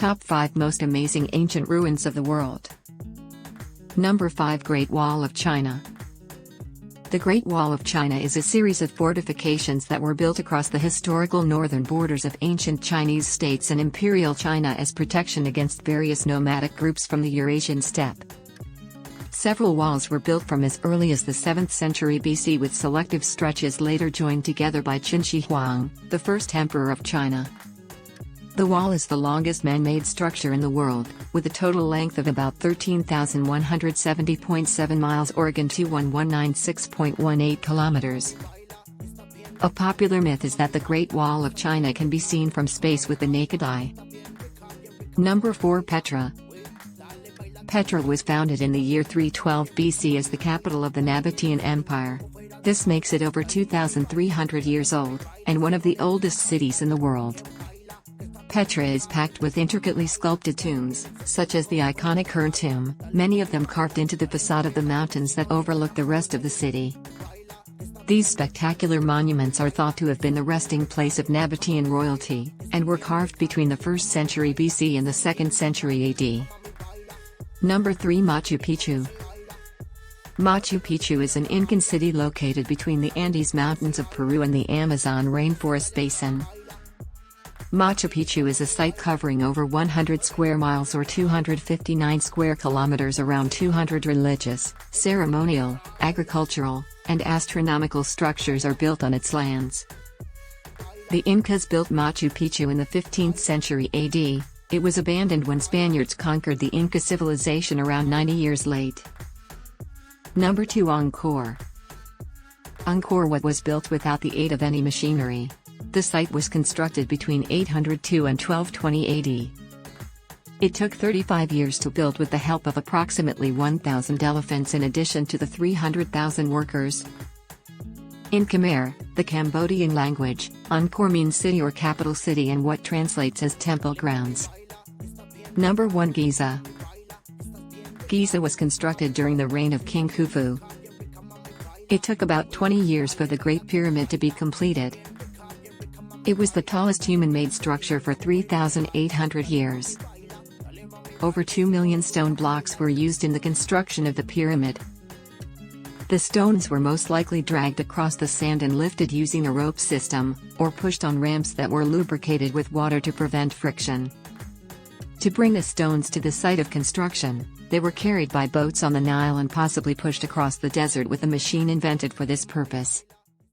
Top 5 Most Amazing Ancient Ruins of the World. Number 5 Great Wall of China. The Great Wall of China is a series of fortifications that were built across the historical northern borders of ancient Chinese states and Imperial China as protection against various nomadic groups from the Eurasian steppe. Several walls were built from as early as the 7th century BC, with selective stretches later joined together by Qin Shi Huang, the first emperor of China. The wall is the longest man-made structure in the world, with a total length of about 13,170.7 miles or 2196.18 kilometers. A popular myth is that the Great Wall of China can be seen from space with the naked eye. Number 4 Petra. Petra was founded in the year 312 BC as the capital of the Nabatean Empire. This makes it over 2,300 years old, and one of the oldest cities in the world. Petra is packed with intricately sculpted tombs, such as the iconic Hern tomb, many of them carved into the facade of the mountains that overlook the rest of the city. These spectacular monuments are thought to have been the resting place of Nabatean royalty, and were carved between the 1st century BC and the 2nd century AD. Number 3 Machu Picchu. Machu Picchu is an Incan city located between the Andes Mountains of Peru and the Amazon rainforest basin. Machu Picchu is a site covering over 100 square miles or 259 square kilometers. Around 200 religious, ceremonial, agricultural, and astronomical structures are built on its lands. The Incas built Machu Picchu in the 15th century AD. It was abandoned when Spaniards conquered the Inca civilization around 90 years late. Number 2 Angkor. Angkor Wat was built without the aid of any machinery. The site was constructed between 802 and 1220 AD. It took 35 years to build with the help of approximately 1,000 elephants in addition to the 300,000 workers. In Khmer, the Cambodian language, Angkor means city or capital city and what translates as temple grounds. Number 1 Giza. Giza was constructed during the reign of King Khufu. It took about 20 years for the Great Pyramid to be completed. It was the tallest human-made structure for 3,800 years. Over 2 million stone blocks were used in the construction of the pyramid. The stones were most likely dragged across the sand and lifted using a rope system, or pushed on ramps that were lubricated with water to prevent friction. To bring the stones to the site of construction, they were carried by boats on the Nile and possibly pushed across the desert with a machine invented for this purpose.